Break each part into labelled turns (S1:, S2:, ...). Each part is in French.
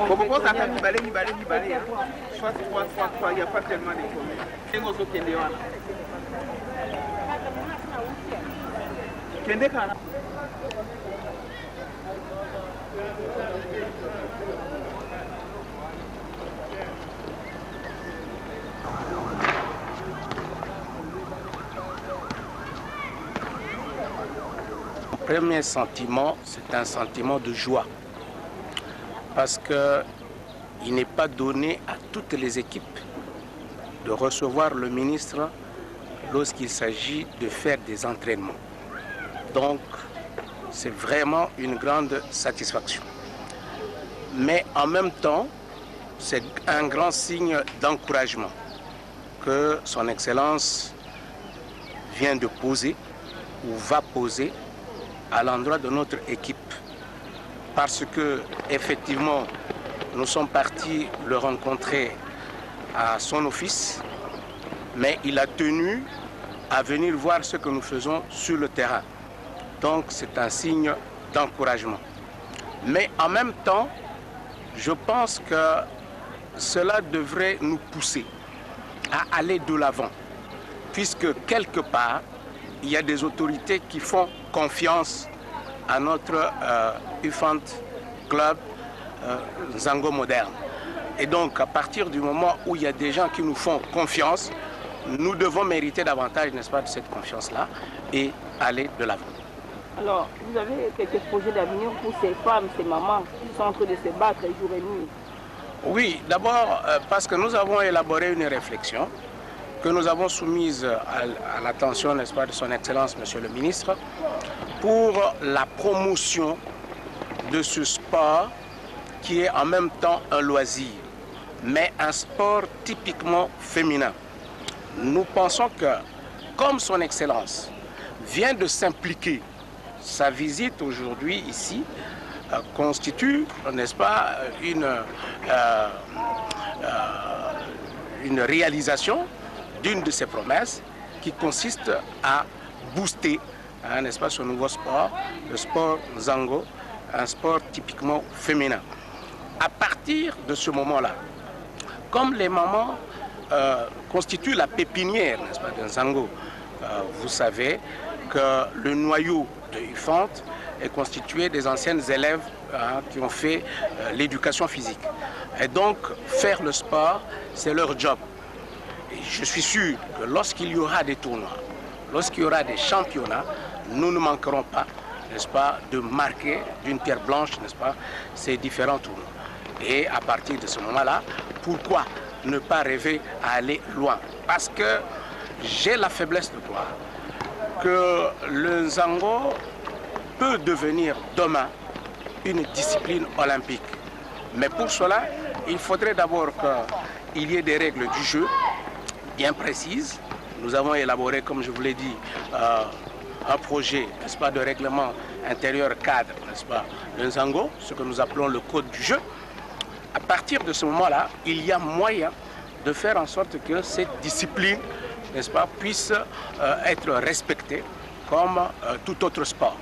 S1: Pourquoi ça fait balai, soit 3, il n'y a pas tellement d'informations.
S2: Le premier sentiment, c'est un sentiment de joie. Parce qu'il n'est pas donné à toutes les équipes de recevoir le ministre lorsqu'il s'agit de faire des entraînements. Donc, c'est vraiment une grande satisfaction. Mais en même temps, c'est un grand signe d'encouragement que son Excellence vient de poser ou va poser à l'endroit de notre équipe. Parce que, effectivement, nous sommes partis le rencontrer à son office, mais il a tenu à venir voir ce que nous faisons sur le terrain. Donc, c'est un signe d'encouragement. Mais en même temps, je pense que cela devrait nous pousser à aller de l'avant, puisque quelque part, il y a des autorités qui font confiance à notre UFANT Club Nzango moderne. Et donc, à partir du moment où il y a des gens qui nous font confiance, nous devons mériter davantage, n'est-ce pas, de cette confiance-là et aller de l'avant.
S3: Alors, vous avez quelques projets d'avenir pour ces femmes, ces mamans qui sont en train de se battre jour et nuit?
S2: Oui, d'abord parce que nous avons élaboré une réflexion que nous avons soumise à l'attention, n'est-ce pas, de son Excellence, Monsieur le Ministre, pour la promotion de ce sport qui est en même temps un loisir, mais un sport typiquement féminin. Nous pensons que, comme son Excellence vient de s'impliquer, sa visite aujourd'hui ici constitue, n'est-ce pas, une réalisation d'une de ses promesses qui consiste à booster, n'est-ce pas, ce nouveau sport, le sport Nzango, un sport typiquement féminin. À partir de ce moment-là, comme les mamans constituent la pépinière, n'est-ce pas, de Nzango, vous savez que le noyau de UFANT est constitué des anciennes élèves qui ont fait l'éducation physique. Et donc, faire le sport, c'est leur job. Et je suis sûr que lorsqu'il y aura des tournois, lorsqu'il y aura des championnats, nous ne manquerons pas, n'est-ce pas, de marquer d'une pierre blanche, n'est-ce pas, ces différents tournois. Et à partir de ce moment-là, pourquoi ne pas rêver à aller loin? Parce que j'ai la faiblesse de croire que le Nzango peut devenir demain une discipline olympique. Mais pour cela, il faudrait d'abord qu'il y ait des règles du jeu bien précises. Nous avons élaboré, comme je vous l'ai dit, un projet, n'est-ce pas, de règlement intérieur cadre, n'est-ce pas, le Nzango, ce que nous appelons le code du jeu. À partir de ce moment-là, il y a moyen de faire en sorte que cette discipline, n'est-ce pas, puisse être respectée comme tout autre sport.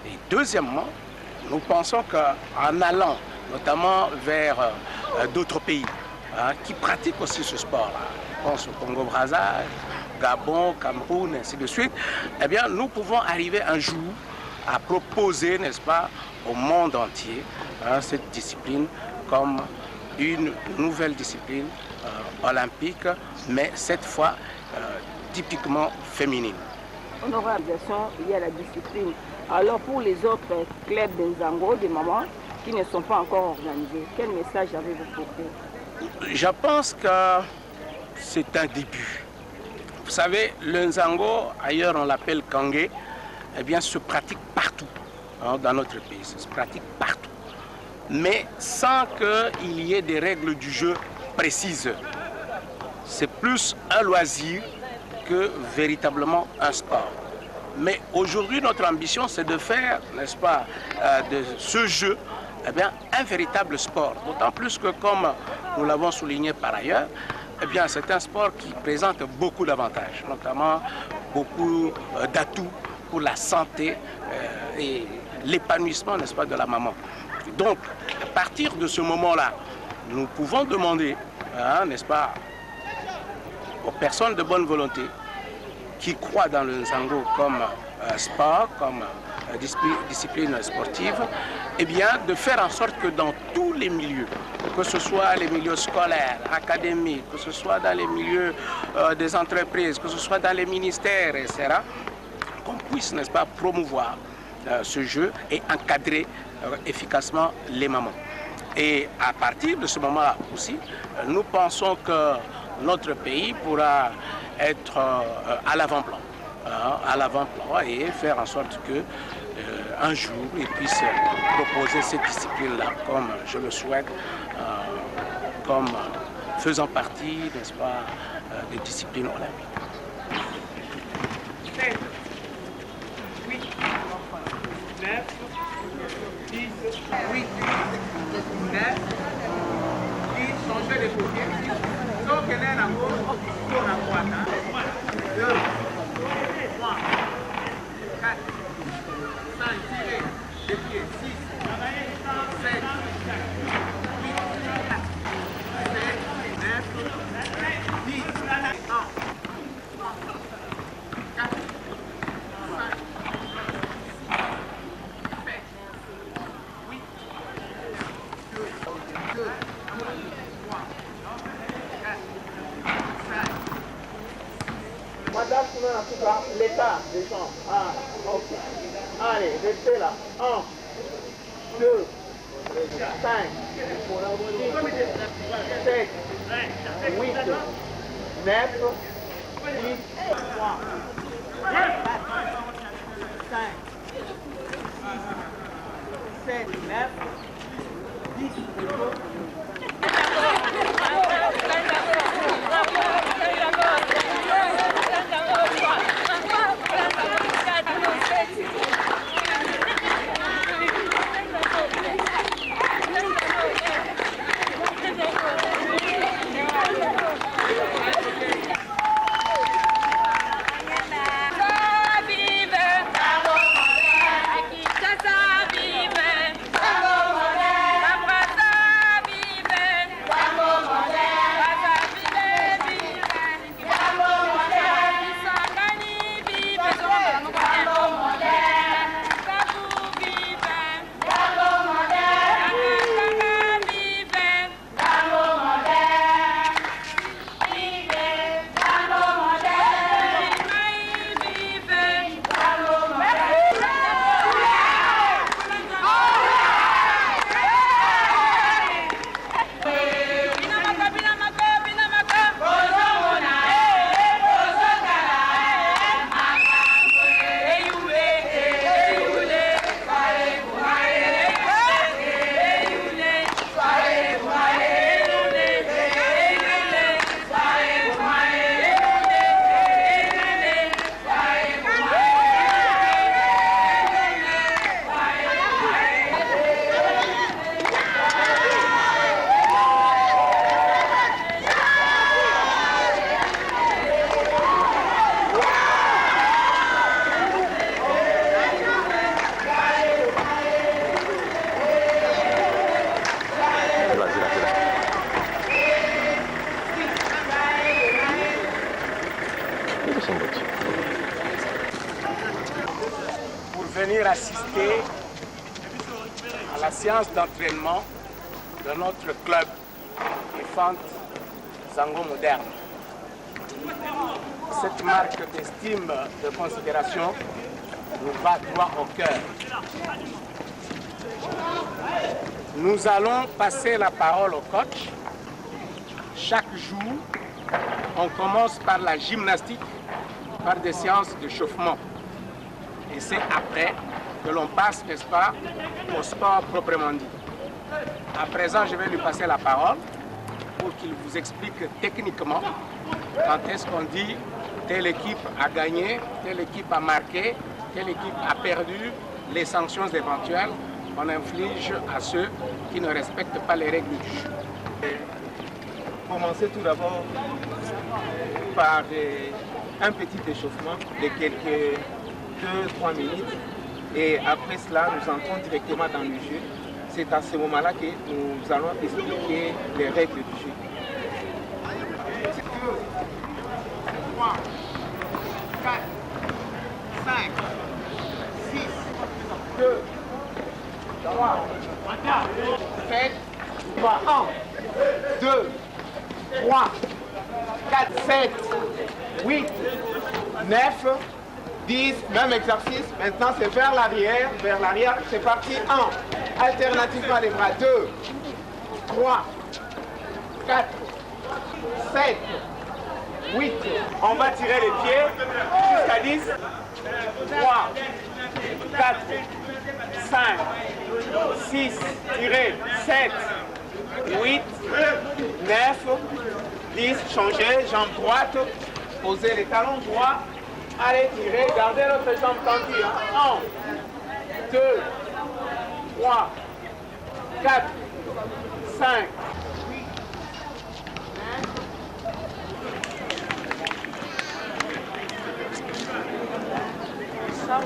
S2: Et deuxièmement, nous pensons qu'en allant notamment vers d'autres pays qui pratiquent aussi ce sport-là, je pense au Congo-Brazza, Gabon, Cameroun, ainsi de suite, eh bien, nous pouvons arriver un jour à proposer, n'est-ce pas, au monde entier cette discipline comme une nouvelle discipline olympique, mais cette fois typiquement féminine.
S3: Honorable, il y a la discipline. Alors pour les autres clubs de Nzango, des mamans qui ne sont pas encore organisés, quel message avez-vous porté?
S2: Je pense que c'est un début. Vous savez, le Nzango, ailleurs on l'appelle Kangé, eh bien se pratique partout dans notre pays, ça se pratique partout. Mais sans qu'il y ait des règles du jeu précises. C'est plus un loisir que véritablement un sport. Mais aujourd'hui, notre ambition, c'est de faire, n'est-ce pas, de ce jeu, eh bien, un véritable sport. D'autant plus que, comme nous l'avons souligné par ailleurs, eh bien, c'est un sport qui présente beaucoup d'avantages, notamment beaucoup d'atouts pour la santé et l'épanouissement, n'est-ce pas, de la maman. Donc, à partir de ce moment-là, nous pouvons demander, n'est-ce pas, aux personnes de bonne volonté qui croient dans le Nzango comme sport, comme discipline sportive, eh bien, de faire en sorte que dans tous les milieux, que ce soit les milieux scolaires, académiques, que ce soit dans les milieux des entreprises, que ce soit dans les ministères, etc., qu'on puisse, n'est-ce pas, promouvoir ce jeu et encadrer efficacement les mamans. Et à partir de ce moment-là aussi, nous pensons que notre pays pourra être à l'avant-plan. Et faire en sorte que un jour il puisse proposer cette discipline-là comme je le souhaite, comme faisant partie, n'est-ce pas, des disciplines olympiques.
S1: 7, 8, 9, 10, 8, 9, 10, changer de côté. Donc, il y a un gauche, on a droite. 2, 3, 4, 5, tirez, dépliez, 6, 7, 8, 9, 10, 1. Madame, en tout cas, l'état des gens. Ah, ok. Allez, restez là. 1, 2, 5, 6, 7, 8, 9, 10, 3, 4, 5, 7, 9, 10,
S2: Pour venir assister à la séance d'entraînement de notre club Infant Zango Moderne. Cette marque d'estime, de considération nous va droit au cœur. Nous allons passer la parole au coach. Chaque jour, on commence par la gymnastique, par des séances de chauffement. Et c'est après que l'on passe, n'est-ce pas, au sport proprement dit. À présent, je vais lui passer la parole pour qu'il vous explique techniquement quand est-ce qu'on dit telle équipe a gagné, telle équipe a marqué, telle équipe a perdu, les sanctions éventuelles qu'on inflige à ceux qui ne respectent pas les règles du jeu.
S4: Commencer tout d'abord par un petit échauffement de quelques 2-3 minutes
S1: Et après cela, nous entrons directement dans le jeu. C'est à ce moment-là que nous allons expliquer les règles du jeu. 3, 4, 5, 6, 2, 3, 7, 1, 2, 3, 4, 7, 8, 9, 10, même exercice. Maintenant, c'est vers l'arrière. Vers l'arrière, c'est parti. 1. Alternativement, les bras. 2, 3, 4, 7, 8. On va tirer les pieds jusqu'à 10. 3, 4, 5, 6, tirez. 7, 8, 9, 10. Changez, jambe droite. Posez les talons droits. Allez, tirez, gardez l'autre jambe tendue. 1, 2, 3, 4, 5, 8, 9.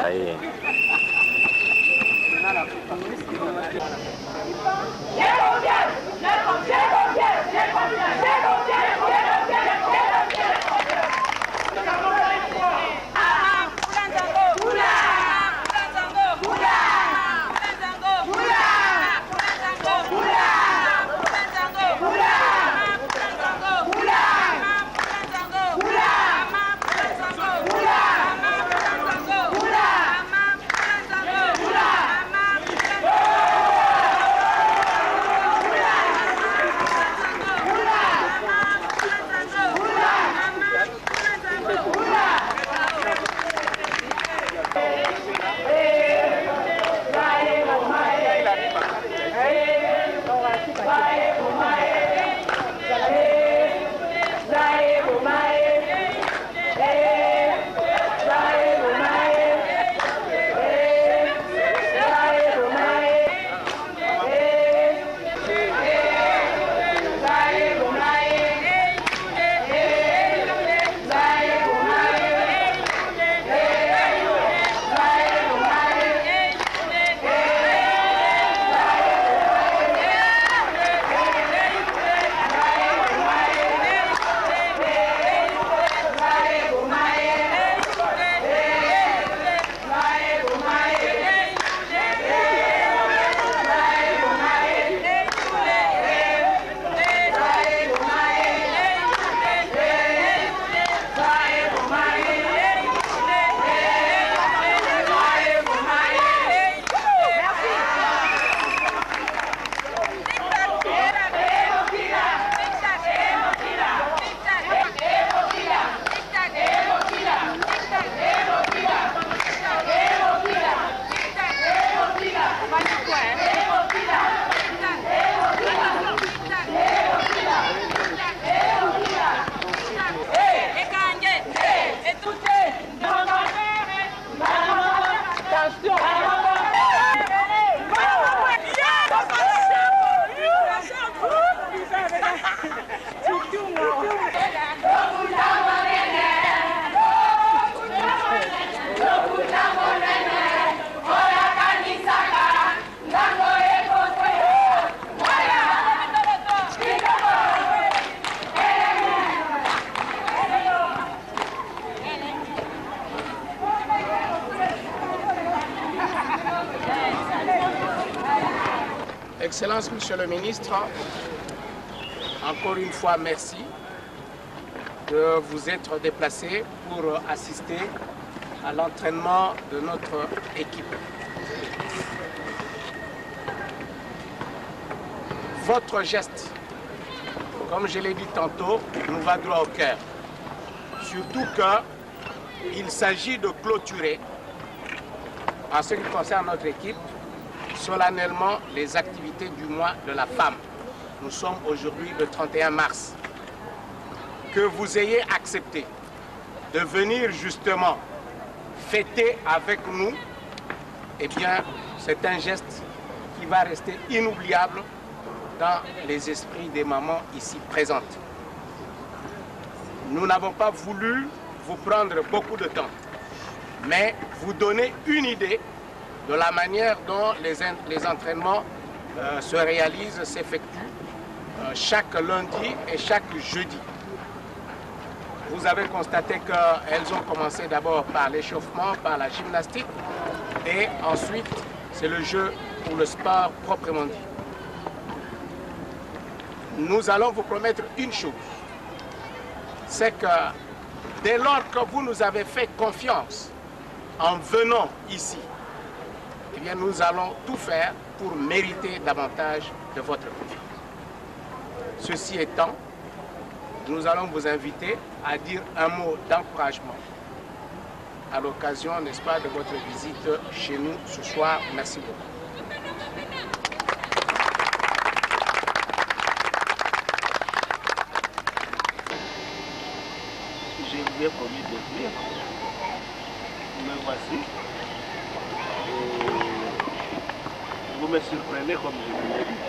S4: Ahí.
S2: Excellence, Monsieur le Ministre, encore une fois, merci de vous être déplacé pour assister à l'entraînement de notre équipe. Votre geste, comme je l'ai dit tantôt, nous va droit au cœur. Surtout qu'il s'agit de clôturer, en ce qui concerne notre équipe, solennellement les activités du mois de la femme. Nous sommes aujourd'hui le 31 mars. Que vous ayez accepté de venir justement fêter avec nous, eh bien, c'est un geste qui va rester inoubliable dans les esprits des mamans ici présentes. Nous n'avons pas voulu vous prendre beaucoup de temps. mais vous donner une idée de la manière dont les entraînements se réalisent, s'effectuent chaque lundi et chaque jeudi. Vous avez constaté qu'elles ont commencé d'abord par l'échauffement, par la gymnastique, et ensuite c'est le jeu ou le sport proprement dit. Nous allons vous promettre une chose, c'est que dès lors que vous nous avez fait confiance en venant ici, eh bien nous allons tout faire pour mériter davantage de votre confiance. Ceci étant, nous allons vous inviter à dire un mot d'encouragement à l'occasion, n'est-ce pas, de votre visite chez nous ce soir. Merci beaucoup.
S4: Je vous ai promis de venir. Me voici. Vous me surprenez comme je vous l'ai dit.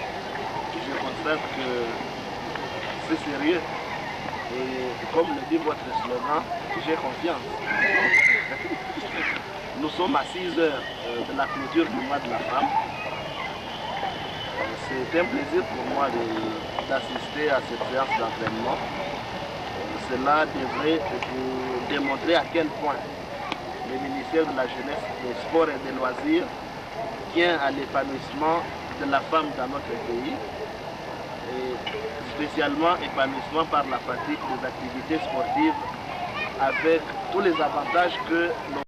S4: Je constate que c'est sérieux. Et comme le dit votre slogan, j'ai confiance. Nous sommes à 6 heures de la clôture du mois de la femme. C'est un plaisir pour moi d'assister à cette séance d'entraînement. Cela devrait vous démontrer à quel point le ministère de la Jeunesse, des Sports et des Loisirs tient à l'épanouissement de la femme dans notre pays, et spécialement épanouissement par la pratique des activités sportives avec tous les avantages que nos